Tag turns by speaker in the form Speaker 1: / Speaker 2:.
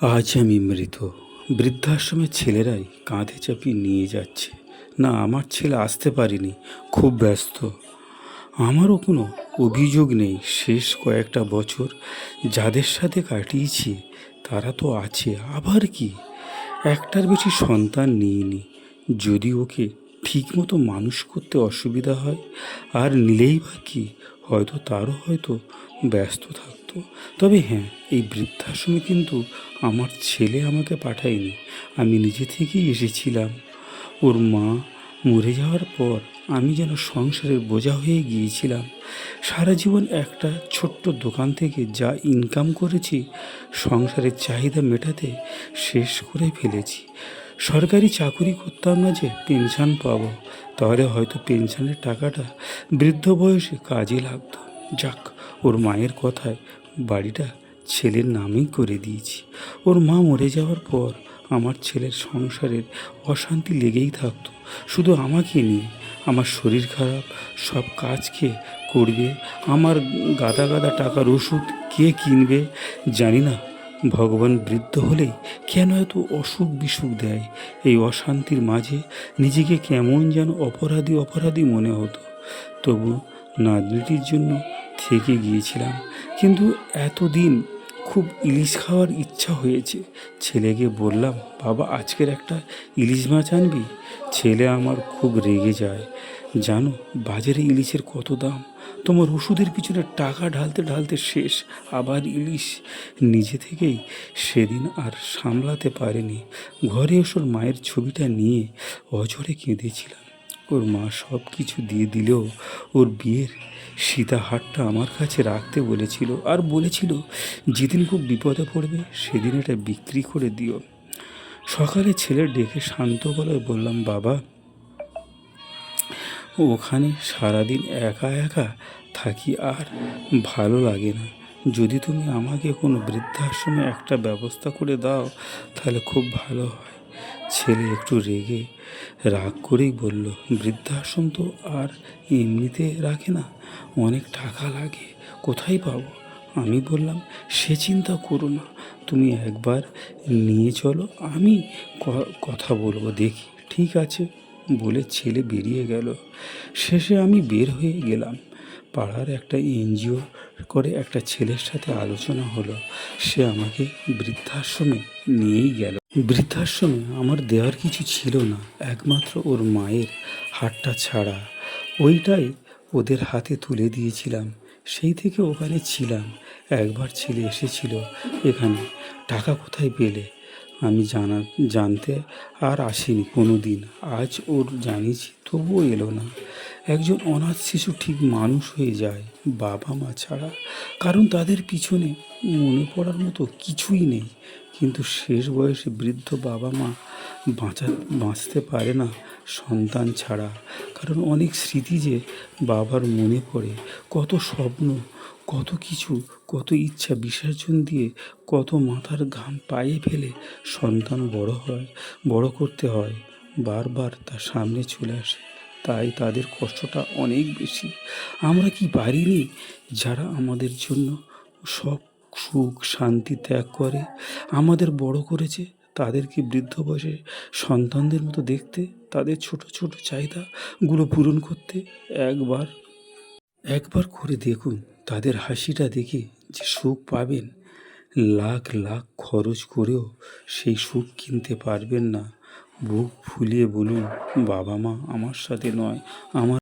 Speaker 1: আজ আমি মৃত। বৃদ্ধাশ্রমের ছেলেরাই কাঁধে চাপিয়ে নিয়ে যাচ্ছে। না, আমার ছেলে আসতে পারেনি, খুব ব্যস্ত। আমারও কোনো অভিযোগ নেই। শেষ কয়েকটা বছর যাদের সাথে কাটিয়েছি তারা তো আছে, আবার কি? একটার বেশি সন্তান নিইনি। যদি ওকে ঠিকমতো মানুষ করতে অসুবিধা হয়, আর নিলেই বা কি, হয়তো তারও হয়তো ব্যস্ত থাকতো। তবে হ্যাঁ, এই বৃদ্ধাশ্রমে কিন্তু আমার ছেলে আমাকে পাঠায়নি, আমি নিজে থেকেই এসেছিলাম। ওর মা মরে যাওয়ার পর আমি যেন সংসারের বোঝা হয়ে গিয়েছিলাম। সারা জীবন একটা ছোট্ট দোকান থেকে যা ইনকাম করেছি সংসারের চাহিদা মেটাতে শেষ করে ফেলেছি। সরকারি চাকুরি করতাম না যে পেনশন পাবো, তাহলে হয়তো পেনশনের টাকাটা বৃদ্ধ বয়সে কাজে লাগতো। যাক, ওর মায়ের কথায় বাড়িটা ছেলের নামেই করে দিয়েছি। ওর মা মরে যাওয়ার পর আমার ছেলের সংসারের অশান্তি লেগেই থাকতো, শুধু আমাকে নিয়ে। আমার শরীর খারাপ, সব কাজ কে করবে? আমার গাদা গাদা টাকার ওষুধ কে কিনবে? জানি না ভগবান বৃদ্ধ হলেই কেন এত অসুখ বিসুখ দেয়। এই অশান্তির মাঝে নিজেকে কেমন যেন অপরাধী অপরাধী মনে হতো। তবু নাতনিটির জন্য থেকে গিয়েছিলাম। কিন্তু এতদিন খুব ইলিশ খাওয়ার ইচ্ছা হয়েছে। ছেলেকে বললাম, বাবা আজকের একটা ইলিশ মাছ আনবি? ছেলে আমার খুব রেগে যায়। জানো বাজারে ইলিশের কত দাম? তোমার ওষুধের পিছনে টাকা ঢালতে ঢালতে শেষ, আবার ইলিশ। নিজে থেকেই সেদিন আর সামলাতে পারেনি। ঘরে ওর মায়ের ছবিটা নিয়ে অঝরে কেঁদেছিলাম। ওর মা সব কিছু দিয়ে দিলেও ওর বিয়ের সীতাহারটা আমার কাছে রাখতে বলেছিল, আর বলেছিল যেদিন খুব বিপদে পড়বে সেদিন এটা বিক্রি করে দিও। সকালে ছেলে ডেকে শান্ত গলায় বললাম, বাবা ওখানে সারাদিন একা একা থাকি, আর ভালো লাগে না। যদি তুমি আমাকে কোনো বৃদ্ধাশ্রমে একটা ব্যবস্থা করে দাও তাহলে খুব ভালো হয়। ছেলে একটু রেগে রাগ করেই বলল, বৃদ্ধাশ্রম তো আর এমনিতে রাখে না, অনেক টাকা লাগে, কোথায় পাবো? আমি বললাম, সে চিন্তা করো না, তুমি একবার নিয়ে চলো, আমি কথা বলবো দেখি। ঠিক আছে বলে ছেলে বেরিয়ে গেল। শেষে আমি বের হয়ে গেলাম। পাড়ার একটা এনজিও করে একটা ছেলের সাথে আলোচনা হলো। সে আমাকে বৃদ্ধাশ্রমে নিয়েই গেল। বৃদ্ধাশ্রমে আমার দেওয়ার কিছু ছিল না, একমাত্র ওর মায়ের হাতটা ছাড়া। ওইটাই ওদের হাতে তুলে দিয়েছিলাম। সেই থেকে ওখানে ছিলাম। একবার ছেলে এসেছিল এখানে, টাকা কোথায় পেলে? আমি জানতে আর আসিনি কোনো দিন। আজ ওর জানিয়েছি, তবুও এলো না। একজন অনাথ শিশু ঠিক মানুষ হয়ে যায় বাবা মা ছাড়া, কারণ তাদের পিছনে মনে পড়ার মতো কিছুই নেই। কিন্তু শেষ বয়সে বৃদ্ধ বাবা মা বাঁচতে পারে না সন্তান ছাড়া। কারণ অনেক স্মৃতি যে বাবার মনে পড়ে, কত স্বপ্ন, কত কিছু, কত ইচ্ছা বিসর্জন দিয়ে, কত মাথার ঘাম পায়ে ফেলে সন্তান বড় হয়, বড় করতে হয়। বারবার তার সামনে চলে আসে, তাই তাদের কষ্টটা অনেক বেশি। আমরা কি পারিনি? যারা আমাদের জন্য সব সুখ শান্তি ত্যাগ করে, আমাদের বড় করেছে, তাদেরকে বৃদ্ধ বয়সে সন্তানদের মতো দেখতে, তাদের ছোট ছোট চাহিদাগুলো পূরণ করতে একবার একবার করে দেখুন। তাদের হাসিটা দেখে যে সুখ পাবেন, লাখ লাখ খরচ করেও সেই সুখ কিনতে পারবেন না। বুক ফুলিয়ে বলুন, বাবা মা আমার সাথে নয়, আমার